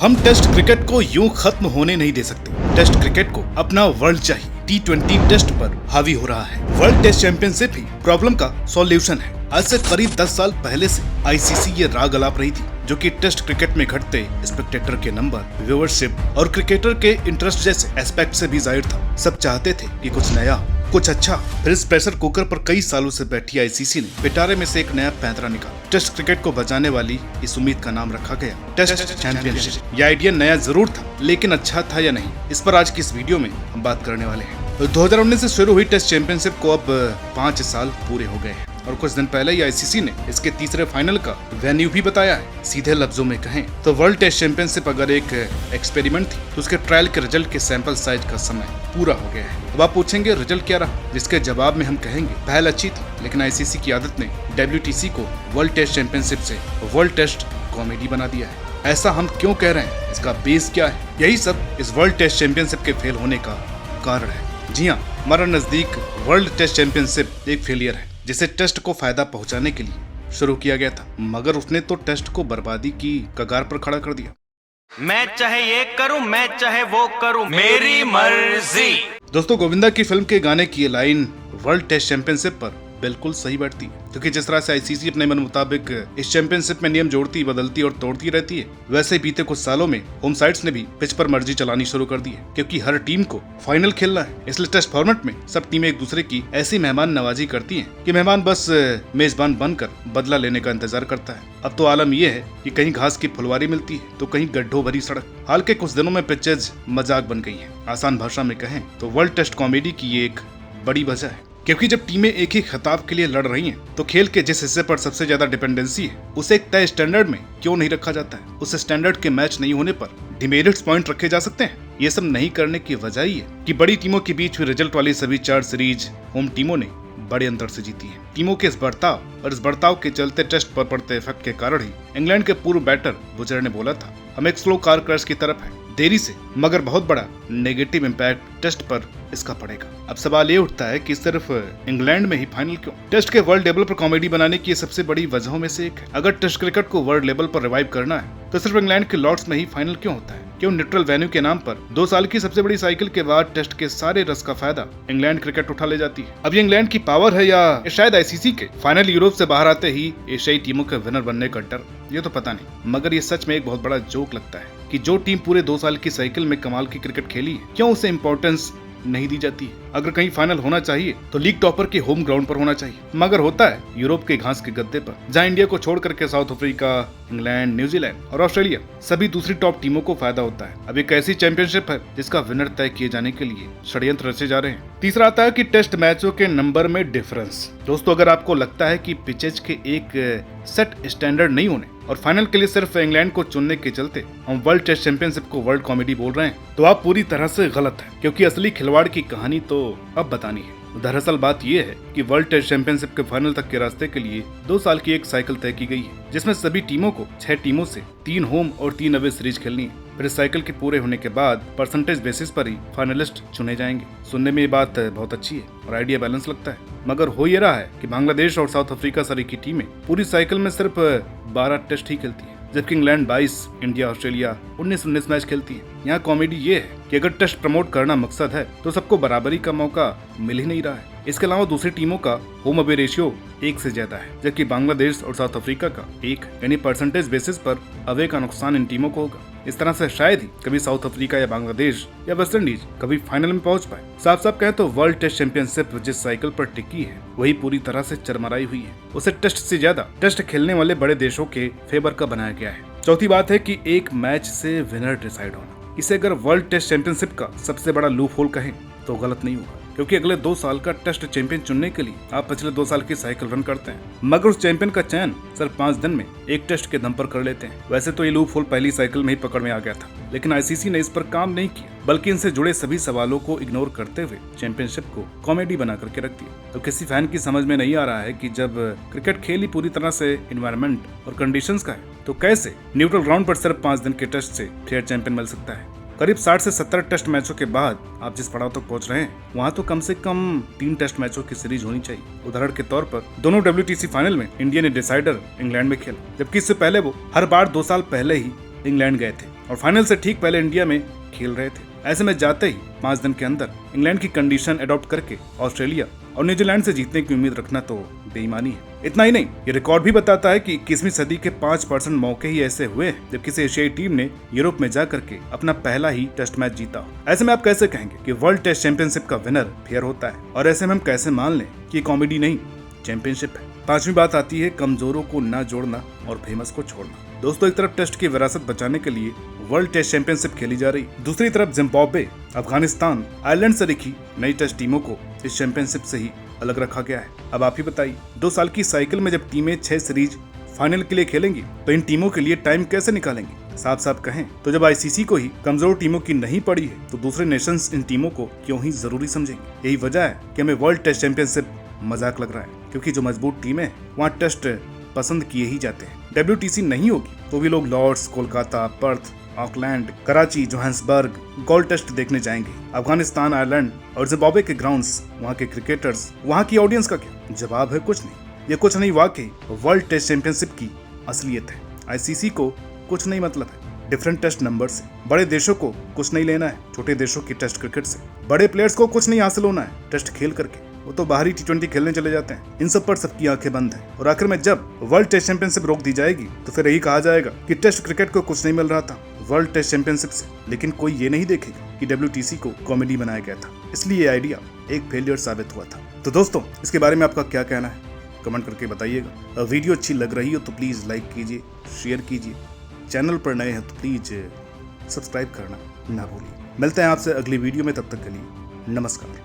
हम test cricket को यूं खत्म होने नहीं दे सकते। टेस्ट क्रिकेट को अपना वर्ल्ड चाहिए। T20 टेस्ट पर हावी हो रहा है। वर्ल्ड टेस्ट चैंपियनशिप ही प्रॉब्लम का सॉल्यूशन है। आज से करीब 10 साल पहले से आईसीसी ये राग अलाप रही थी, जो कि टेस्ट क्रिकेट में घटते स्पेक्टेटर के नंबर, व्यूअरशिप और क्रिकेटर के इंटरेस्ट जैसे एस्पेक्ट से भी जाहिर था। सब चाहते थे कि कुछ नया, कुछ अच्छा। फिर इस प्रेशर कुकर पर कई सालों से बैठी आईसीसी ने पिटारे में से एक नया पैंतरा निकाला। टेस्ट क्रिकेट को बचाने वाली इस उम्मीद का नाम रखा गया टेस्ट चैंपियनशिप। यह आइडिया नया जरूर था, लेकिन अच्छा था या नहीं, इस पर आज की इस वीडियो में हम बात करने वाले हैं। 2019 से शुरू हुई टेस्ट चैंपियनशिप को अब 5 साल पूरे हो गए हैं और कुछ दिन पहले ही आईसीसी ने इसके तीसरे फाइनल का वेन्यू भी बताया है। सीधे लफ्जों में कहें तो वर्ल्ड टेस्ट चैंपियनशिप अगर एक एक्सपेरिमेंट थी, तो उसके ट्रायल के रिजल्ट के सैंपल साइज का समय पूरा हो गया है। अब आप पूछेंगे रिजल्ट क्या रहा, जिसके जवाब में हम कहेंगे पहल अच्छी थी, लेकिन आईसीसी की आदत ने WTC को वर्ल्ड टेस्ट चैंपियनशिप से वर्ल्ड टेस्ट कॉमेडी बना दिया है। ऐसा हम क्यों कह रहे हैं, इसका बेस क्या है, यही सब इस वर्ल्ड टेस्ट चैंपियनशिप के फेल होने का कारण है। जी हाँ, हमारा नजदीक वर्ल्ड टेस्ट चैंपियनशिप एक फेलियर है, जिसे टेस्ट को फायदा पहुंचाने के लिए शुरू किया गया था, मगर उसने तो टेस्ट को बर्बादी की कगार पर खड़ा कर दिया। मैं चाहे ये करूं, मैं चाहे वो करूं, मेरी मर्जी। दोस्तों, गोविंदा की फिल्म के गाने की ये लाइन वर्ल्ड टेस्ट चैंपियनशिप पर बिल्कुल सही बैठती है, क्योंकि जिस तरह से आईसीसी अपने मन मुताबिक इस चैंपियनशिप में नियम जोड़ती, बदलती और तोड़ती रहती है, वैसे बीते कुछ सालों में होम साइड्स ने भी पिच पर मर्जी चलानी शुरू कर दी है, क्योंकि हर टीम को फाइनल खेलना है। इसलिए टेस्ट फॉर्मेट में सब टीमें एक दूसरे की ऐसी मेहमान नवाजी करती हैं कि मेहमान बस मेजबान बनकर बदला लेने का इंतजार करता है। अब तो आलम यह है कि कहीं घास की फुलवारी मिलती है तो कहीं गड्ढों भरी सड़क। हाल के कुछ दिनों में पिचेज मजाक बन गई है। आसान भाषा में कहें तो वर्ल्ड टेस्ट कॉमेडी की ये एक बड़ी वजह है, क्योंकि जब टीमें एक ही खिताब के लिए लड़ रही हैं, तो खेल के जिस हिस्से पर सबसे ज्यादा डिपेंडेंसी है, उसे एक तय स्टैंडर्ड में क्यों नहीं रखा जाता है। उस स्टैंडर्ड के मैच नहीं होने पर डिमेरिट्स पॉइंट रखे जा सकते हैं। ये सब नहीं करने की वजह ही है कि बड़ी टीमों के बीच हुई रिजल्ट वाली सभी 4 सीरीज होम टीमों ने बड़े अंतर से जीती है। टीमों के इस बर्ताव और इस बर्ताव के चलते टेस्ट पर पड़ते इफेक्ट के कारण ही इंग्लैंड के पूर्व बैटर बुजर ने बोला था, हम एक स्लो कार क्रैश की तरफ है, देरी से मगर बहुत बड़ा नेगेटिव इम्पैक्ट टेस्ट पर इसका पड़ेगा। अब सवाल ये उठता है कि सिर्फ इंग्लैंड में ही फाइनल क्यों? टेस्ट के वर्ल्ड लेवल पर कॉमेडी बनाने की सबसे बड़ी वजहों में से एक है। अगर टेस्ट क्रिकेट को वर्ल्ड लेवल पर रिवाइव करना है, तो सिर्फ इंग्लैंड के लॉर्ड्स में ही फाइनल क्यों होता है? क्यों न्यूट्रल वेन्यू के नाम पर 2 साल की सबसे बड़ी साइकिल के बाद टेस्ट के सारे रस का फायदा इंग्लैंड क्रिकेट उठा ले जाती है? अब ये इंग्लैंड की पावर है या शायद आईसीसी के फाइनल यूरोप से बाहर आते ही एशियाई टीमों के विनर बनने का डर? ये तो पता नहीं, मगर ये सच में एक बहुत बड़ा जोक लगता है कि जो टीम पूरे 2 साल की साइकिल में कमाल की क्रिकेट खेली है, क्यों उसे इंपॉर्टेंस नहीं दी जाती है। अगर कहीं फाइनल होना चाहिए तो लीग टॉपर के होम ग्राउंड पर होना चाहिए, मगर होता है यूरोप के घास के गद्दे पर, जहां इंडिया को छोड़ करके साउथ अफ्रीका, इंग्लैंड, न्यूजीलैंड और ऑस्ट्रेलिया सभी दूसरी टॉप टीमों को फायदा होता है। अब एक ऐसी चैंपियनशिप है जिसका विनर तय किए जाने के लिए षड्यंत्र रचे जा रहे हैं। तीसरा आता है कि टेस्ट मैचों के नंबर में डिफरेंस। दोस्तों, अगर आपको लगता है कि पिचेज के एक सेट स्टैंडर्ड नहीं होने और फाइनल के लिए सिर्फ इंग्लैंड को चुनने के चलते हम वर्ल्ड टेस्ट चैंपियनशिप को वर्ल्ड कॉमेडी बोल रहे हैं, तो आप पूरी तरह से गलत हैं, क्योंकि असली खिलवाड़ की कहानी तो अब बतानी है। दरअसल बात यह है कि वर्ल्ड टेस्ट चैंपियनशिप के फाइनल तक के रास्ते के लिए 2 साल की एक साइकिल तय की गई है, जिसमें सभी टीमों को 6 टीमों से 3 होम और 3 अवे सीरीज खेलनी है। फिर इस साइकिल के पूरे होने के बाद परसेंटेज बेसिस पर ही फाइनलिस्ट चुने जाएंगे। सुनने में ये बात बहुत अच्छी है और आइडिया बैलेंस लगता है, मगर हो ये रहा है कि बांग्लादेश और साउथ अफ्रीका सरी की टीमें पूरी साइकिल में सिर्फ 12 टेस्ट ही खेलती है, जबकि इंग्लैंड 22, इंडिया ऑस्ट्रेलिया 19-19 मैच खेलती है। यहाँ कॉमेडी ये है कि अगर टेस्ट प्रमोट करना मकसद है, तो सबको बराबरी का मौका मिल ही नहीं रहा है। इसके अलावा दूसरी टीमों का होम अवे रेशियो 1 से ज्यादा है, जबकि बांग्लादेश और साउथ अफ्रीका का 1, यानी परसेंटेज बेसिस पर अवे का नुकसान इन टीमों को होगा। इस तरह से शायद ही कभी साउथ अफ्रीका या बांग्लादेश या वेस्ट इंडीज कभी फाइनल में पहुंच पाए। साफ साफ कहें तो वर्ल्ड टेस्ट चैंपियनशिप जिस साइकिल पर टिकी है, वही पूरी तरह से चरमराई हुई है। उसे टेस्ट से ज्यादा टेस्ट खेलने वाले बड़े देशों के फेवर का बनाया गया है। चौथी बात है कि एक मैच से विनर डिसाइड होना। इसे अगर वर्ल्ड टेस्ट चैंपियनशिप का सबसे बड़ा लूप होल कहें तो गलत नहीं होगा, क्योंकि अगले 2 साल का टेस्ट चैंपियन चुनने के लिए आप पिछले 2 साल की साइकिल रन करते हैं, मगर उस चैंपियन का चयन सिर्फ 5 दिन में एक टेस्ट के दम पर कर लेते हैं। वैसे तो ये लूप होल पहली साइकिल में ही पकड़ में आ गया था, लेकिन आईसीसी ने इस पर काम नहीं किया, बल्कि इनसे जुड़े सभी सवालों को इग्नोर करते हुए चैंपियनशिप को कॉमेडी बना करके रख दिया। तो किसी फैन की समझ में नहीं आ रहा है कि जब क्रिकेट खेल ही पूरी तरह से एनवायरनमेंट और कंडीशंस का है, तो कैसे न्यूट्रल ग्राउंड पर सिर्फ 5 दिन के टेस्ट से फेयर चैंपियन मिल सकता है। करीब 60 से 70 टेस्ट मैचों के बाद आप जिस पड़ाव तक पहुंच रहे हैं, वहां तो कम से कम 3 टेस्ट मैचों की सीरीज होनी चाहिए। उदाहरण के तौर पर दोनों WTC फाइनल में इंडिया ने डिसाइडर इंग्लैंड में खेला, जबकि इससे पहले वो हर बार 2 साल पहले ही इंग्लैंड गए थे और फाइनल से ठीक पहले इंडिया में खेल रहे थे। ऐसे में जाते ही 5 दिन के अंदर इंग्लैंड की कंडीशन अडॉप्ट करके ऑस्ट्रेलिया और न्यूजीलैंड से जीतने की उम्मीद रखना तो बेईमानी है। इतना ही नहीं, ये रिकॉर्ड भी बताता है कि 21वीं सदी के 5% मौके ही ऐसे हुए जब किसी एशियाई टीम ने यूरोप में जा करके अपना पहला ही टेस्ट मैच जीता। ऐसे में आप कैसे कहेंगे कि वर्ल्ड टेस्ट चैंपियनशिप का विनर फेयर होता है, और ऐसे में हम कैसे मान लें कि कॉमेडी नहीं चैंपियनशिप है। 5वीं बात आती है कमजोरों को ना जोड़ना और फेमस को छोड़ना। दोस्तों, एक तरफ टेस्ट की विरासत बचाने के लिए वर्ल्ड टेस्ट चैंपियनशिप खेली जा रही, दूसरी तरफ जिम्बाब्वे, अफगानिस्तान, आयरलैंड से दिखी नई टेस्ट टीमों को इस चैंपियनशिप से ही अलग रखा गया है। अब आप ही बताइए, 2 साल की साइकिल में जब टीमें 6 सीरीज फाइनल के लिए खेलेंगी तो इन टीमों के लिए टाइम कैसे निकालेंगी? साफ साफ कहें तो जब आईसीसी को ही कमजोर टीमों की नहीं पड़ी है तो दूसरे नेशंस इन टीमों को क्यों ही जरूरी समझेंगे? यही वजह है कि हमें वर्ल्ड टेस्ट चैंपियनशिप मजाक लग रहा है, क्योंकि जो मजबूत टीमें वहाँ टेस्ट पसंद किए ही जाते हैं। WTC नहीं होगी तो भी लोग Lord's, Kolkata, Perth, Auckland, Karachi, Johannesburg gold test देखने जाएंगे। अफगानिस्तान, आयरलैंड और जिम्बाब्वे के ग्राउंड्स, वहाँ के क्रिकेटर्स, वहाँ की ऑडियंस का क्या जवाब है? कुछ नहीं। ये कुछ नहीं, वाकई वर्ल्ड टेस्ट चैंपियनशिप की असलियत है। आईसीसी को कुछ नहीं मतलब है डिफरेंट टेस्ट नंबर से, बड़े देशों को कुछ नहीं लेना है छोटे देशों की टेस्ट क्रिकेट से, बड़े प्लेयर्स को कुछ नहीं हासिल होना है टेस्ट खेल करके, वो तो बाहरी T20 खेलने चले जाते हैं। इन सब पर सबकी आंखें बंद हैं और आखिर में जब वर्ल्ड टेस्ट चैंपियनशिप रोक दी जाएगी तो फिर यही कहा जाएगा कि टेस्ट क्रिकेट को कुछ नहीं मिल रहा था वर्ल्ड टेस्ट चैंपियनशिप से। लेकिन कोई ये नहीं देखेगा कि WTC को कॉमेडी बनाया गया था, इसलिए ये आइडिया एक फेलियर साबित हुआ था। तो दोस्तों, इसके बारे में आपका क्या कहना है कमेंट करके बताइएगा। वीडियो अच्छी लग रही हो तो प्लीज लाइक कीजिए, शेयर कीजिए, चैनल पर नए हैं तो प्लीज सब्सक्राइब करना ना भूलिए। मिलते हैं आपसे अगली वीडियो में, तब तक के लिए नमस्कार।